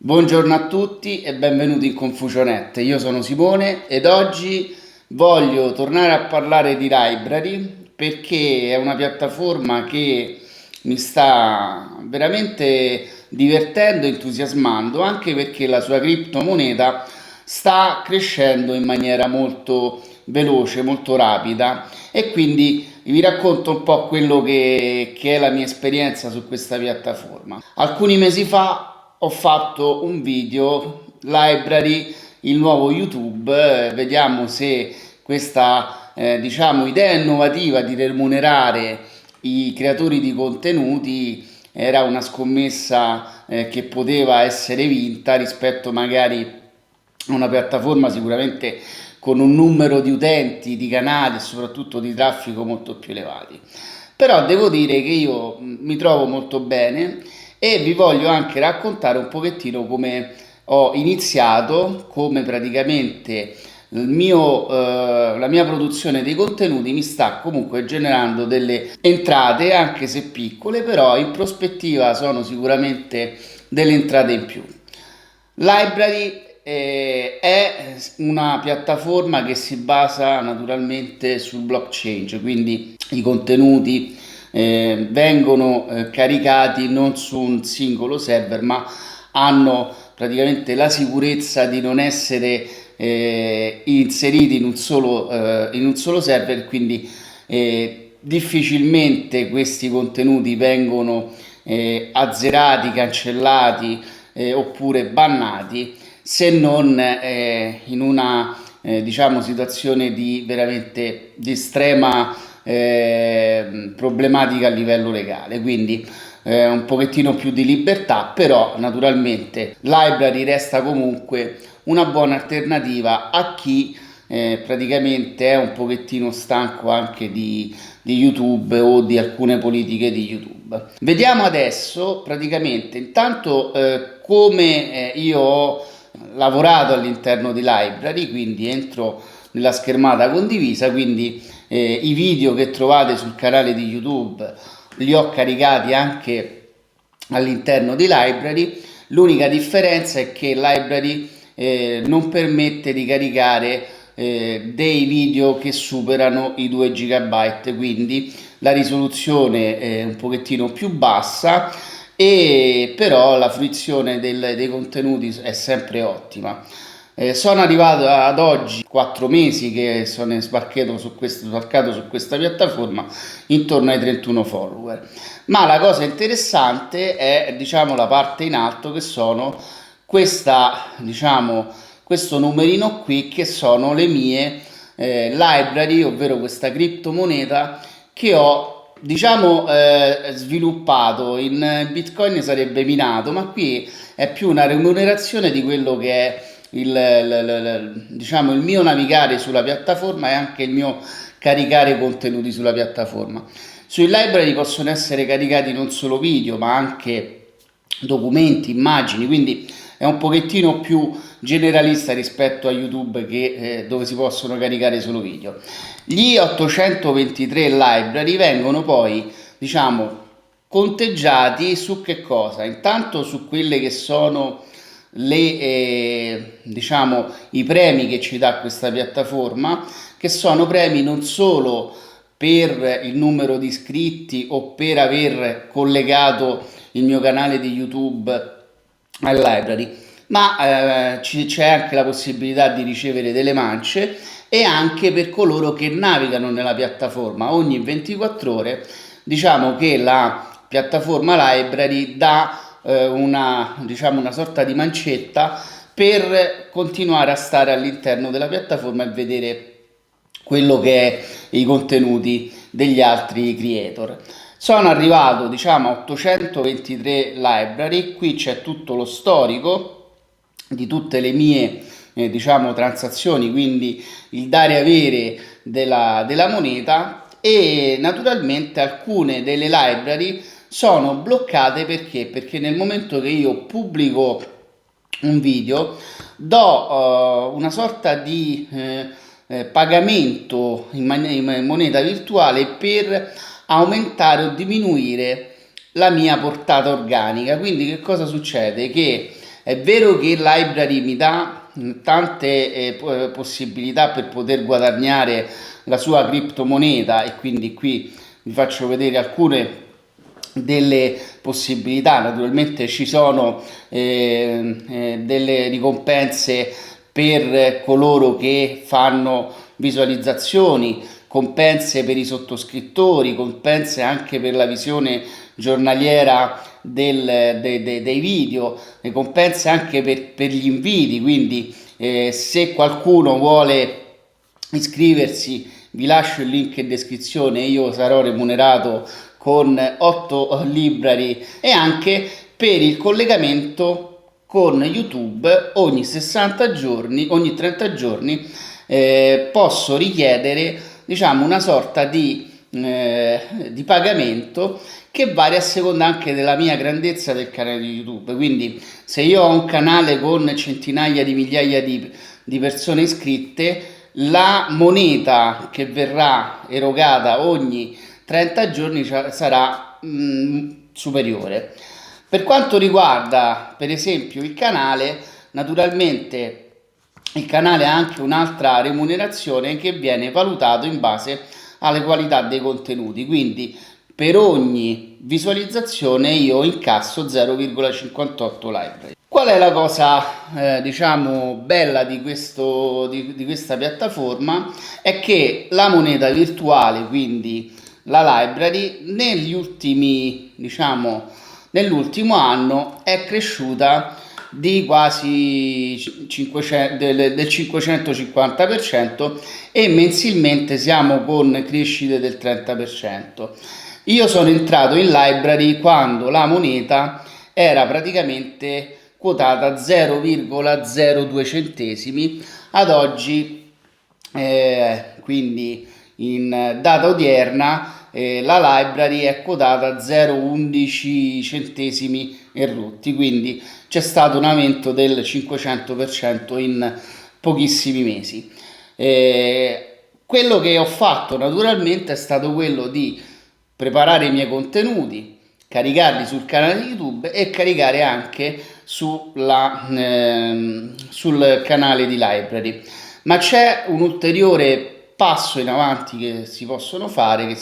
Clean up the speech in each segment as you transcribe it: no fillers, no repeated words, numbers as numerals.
Buongiorno a tutti e benvenuti in Confusionet. Io sono Simone ed oggi voglio tornare a parlare di Library perché è una piattaforma che mi sta veramente divertendo, entusiasmando, anche perché la sua criptomoneta sta crescendo in maniera molto veloce, molto rapida e quindi vi racconto un po' quello che è la mia esperienza su questa piattaforma. Alcuni mesi fa ho fatto un video Library, il nuovo YouTube, vediamo se questa idea innovativa di remunerare i creatori di contenuti era una scommessa che poteva essere vinta rispetto magari a una piattaforma sicuramente con un numero di utenti, di canali e soprattutto di traffico molto più elevati. Però devo dire che io mi trovo molto bene e vi voglio anche raccontare un pochettino come ho iniziato, come praticamente la mia produzione dei contenuti mi sta comunque generando delle entrate, anche se piccole, però in prospettiva sono sicuramente delle entrate in più. Library è una piattaforma che si basa naturalmente sul blockchain, quindi i contenuti vengono caricati non su un singolo server, ma hanno praticamente la sicurezza di non essere inseriti in un solo server, quindi difficilmente questi contenuti vengono azzerati, cancellati oppure bannati, se non in una situazione di veramente di estrema problematica a livello legale. Quindi un pochettino più di libertà, però naturalmente Library resta comunque una buona alternativa a chi praticamente è un pochettino stanco anche di YouTube o di alcune politiche di YouTube. Vediamo adesso praticamente intanto come io ho lavorato all'interno di Library, quindi entro nella schermata condivisa, quindi i video che trovate sul canale di YouTube li ho caricati anche all'interno di Library. L'unica differenza è che Library non permette di caricare dei video che superano i 2 GB, quindi la risoluzione è un pochettino più bassa e però la fruizione dei contenuti è sempre ottima. Sono arrivato ad oggi 4 mesi che sono sbarcato su questa piattaforma intorno ai 31 follower. Ma la cosa interessante è, diciamo, la parte in alto che sono questo numerino qui che sono le mie library, ovvero questa criptomoneta che ho sviluppato. In Bitcoin sarebbe minato, ma qui è più una remunerazione di quello che è il mio navigare sulla piattaforma e anche il mio caricare contenuti sulla piattaforma. Sui library possono essere caricati non solo video, ma anche documenti, immagini, quindi è un pochettino più generalista rispetto a YouTube dove si possono caricare solo video. Gli 823 library vengono poi, conteggiati su che cosa? Intanto su quelle che sono i premi che ci dà questa piattaforma, che sono premi non solo per il numero di iscritti o per aver collegato il mio canale di YouTube al Library, ma c'è anche la possibilità di ricevere delle mance e anche per coloro che navigano nella piattaforma. Ogni 24 ore diciamo che la piattaforma Library dà una sorta di mancetta per continuare a stare all'interno della piattaforma e vedere quello che è i contenuti degli altri creator. Sono arrivato a 823 library. Qui c'è tutto lo storico di tutte le mie transazioni, quindi il dare e avere della moneta, e naturalmente alcune delle library sono bloccate perché nel momento che io pubblico un video do una sorta di pagamento in moneta virtuale per aumentare o diminuire la mia portata organica. Quindi che cosa succede? Che È vero che Library mi dà tante possibilità per poter guadagnare la sua criptomoneta, e quindi qui vi faccio vedere alcune delle possibilità. Naturalmente ci sono delle ricompense per coloro che fanno visualizzazioni, compense per i sottoscrittori, compense anche per la visione giornaliera dei video, ricompense anche per gli inviti. Quindi se qualcuno vuole iscriversi, vi lascio il link in descrizione, io sarò remunerato con 8 library, e anche per il collegamento con YouTube ogni 60 giorni, ogni 30 giorni posso richiedere, diciamo, una sorta di pagamento che varia a seconda anche della mia grandezza del canale di YouTube. Quindi se io ho un canale con centinaia di migliaia di persone iscritte, la moneta che verrà erogata ogni 30 giorni sarà superiore. Per quanto riguarda per esempio il canale, naturalmente il canale ha anche un'altra remunerazione che viene valutato in base alle qualità dei contenuti. Quindi per ogni visualizzazione io incasso 0,58 library. Qual è la cosa diciamo bella di questa piattaforma? È che la moneta virtuale, quindi la library, nell'ultimo anno è cresciuta di quasi 500, del 550%, e mensilmente siamo con crescite del 30%. Io sono entrato in library quando la moneta era praticamente quotata 0,02 centesimi. Ad oggi, quindi in data odierna, la library è quotata a 0,11 centesimi e rotti, quindi c'è stato un aumento del 500% in pochissimi mesi. Quello che ho fatto naturalmente è stato quello di preparare i miei contenuti, caricarli sul canale di YouTube e caricare anche sul canale di library. Ma c'è un ulteriore passo in avanti che si può fare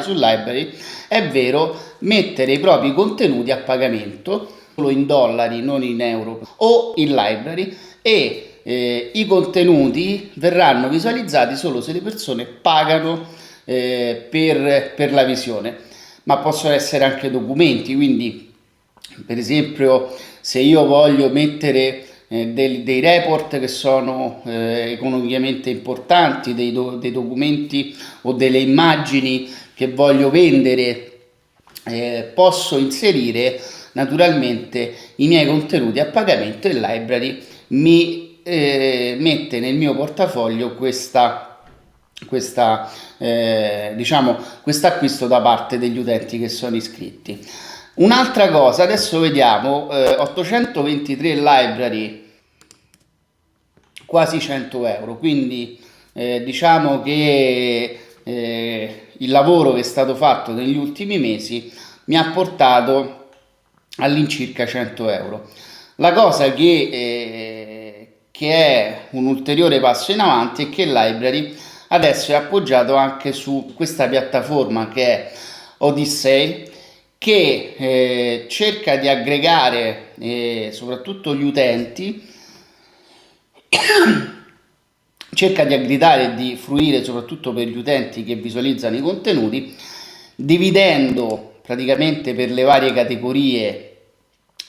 su library, è vero, mettere i propri contenuti a pagamento, solo in dollari, non in euro, o in library, e i contenuti verranno visualizzati solo se le persone pagano per la visione. Ma possono essere anche documenti, quindi per esempio se io voglio mettere dei report che sono economicamente importanti, dei documenti o delle immagini che voglio vendere, posso inserire naturalmente i miei contenuti a pagamento, e Library mi mette nel mio portafoglio diciamo, questo acquisto da parte degli utenti che sono iscritti. Un'altra cosa, adesso vediamo, 823 library, quasi 100 euro, quindi diciamo che il lavoro che è stato fatto negli ultimi mesi mi ha portato all'incirca 100 euro. La cosa che è un ulteriore passo in avanti è che Library adesso è appoggiato anche su questa piattaforma che è Odyssey, che cerca di aggregare soprattutto gli utenti, cerca di aggregare e di fruire soprattutto per gli utenti che visualizzano i contenuti, dividendo praticamente per le varie categorie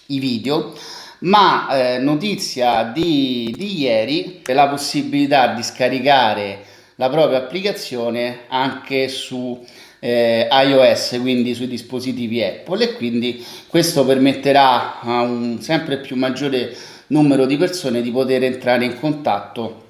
i video. Ma notizia di ieri è la possibilità di scaricare la propria applicazione anche su iOS, quindi sui dispositivi Apple, e quindi questo permetterà a un sempre più maggiore numero di persone di poter entrare in contatto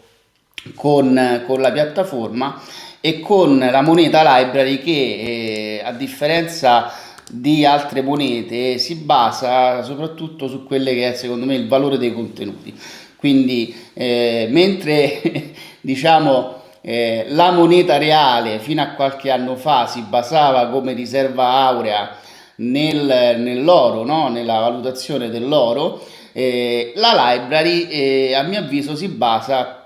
con la piattaforma e con la moneta Library, che a differenza di altre monete si basa soprattutto su quelle che è secondo me il valore dei contenuti. Quindi mentre diciamo la moneta reale fino a qualche anno fa si basava come riserva aurea nell'oro, no? Nella valutazione dell'oro, La library, a mio avviso, si basa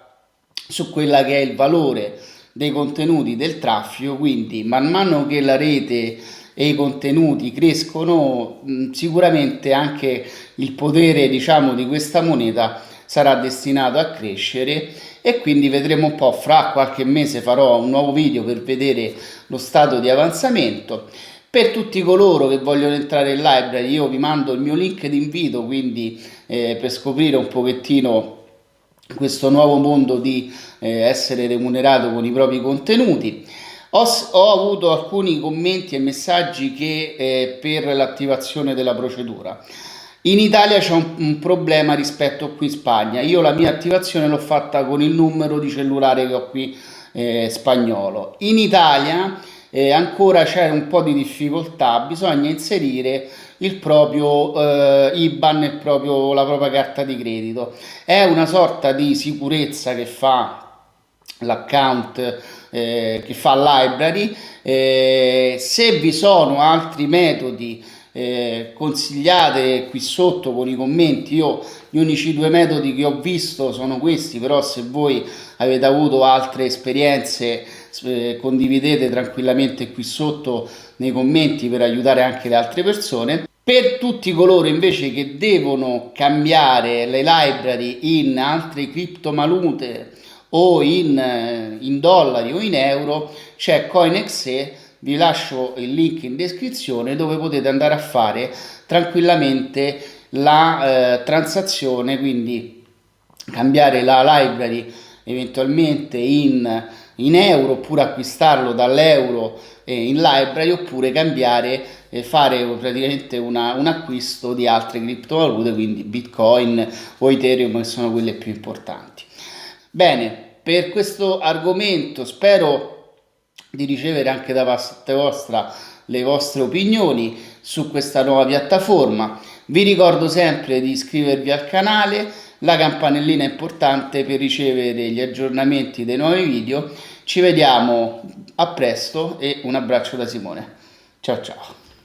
su quella che è il valore dei contenuti del traffico, quindi man mano che la rete e i contenuti crescono, sicuramente anche il potere, diciamo, di questa moneta sarà destinato a crescere, e quindi vedremo un po'. Fra qualche mese farò un nuovo video per vedere lo stato di avanzamento. Per tutti coloro che vogliono entrare in library, io vi mando il mio link di invito, quindi per scoprire un pochettino questo nuovo mondo di essere remunerato con i propri contenuti. Ho avuto alcuni commenti e messaggi che per l'attivazione della procedura. In Italia c'è un problema rispetto a qui in Spagna. Io la mia attivazione l'ho fatta con il numero di cellulare che ho qui spagnolo. In Italia ancora c'è un po' di difficoltà, bisogna inserire il proprio IBAN, la propria carta di credito. È una sorta di sicurezza che fa l'account, che fa library. Se vi sono altri metodi, consigliate qui sotto con i commenti. Io gli unici due metodi che ho visto sono questi, però se voi avete avuto altre esperienze condividete tranquillamente qui sotto nei commenti per aiutare anche le altre persone. Per tutti coloro invece che devono cambiare le library in altre criptovalute o in dollari o in euro, c'è CoinExe. Vi lascio il link in descrizione dove potete andare a fare tranquillamente la transazione, quindi cambiare la library eventualmente in euro, oppure acquistarlo dall'euro in library, oppure cambiare e fare praticamente un acquisto di altre criptovalute, quindi Bitcoin o Ethereum, che sono quelle più importanti. Bene, per questo argomento spero di ricevere anche da parte vostra le vostre opinioni su questa nuova piattaforma. Vi ricordo sempre di iscrivervi al canale, la campanellina è importante per ricevere gli aggiornamenti dei nuovi video. Ci vediamo a presto e un abbraccio da Simone. Ciao ciao.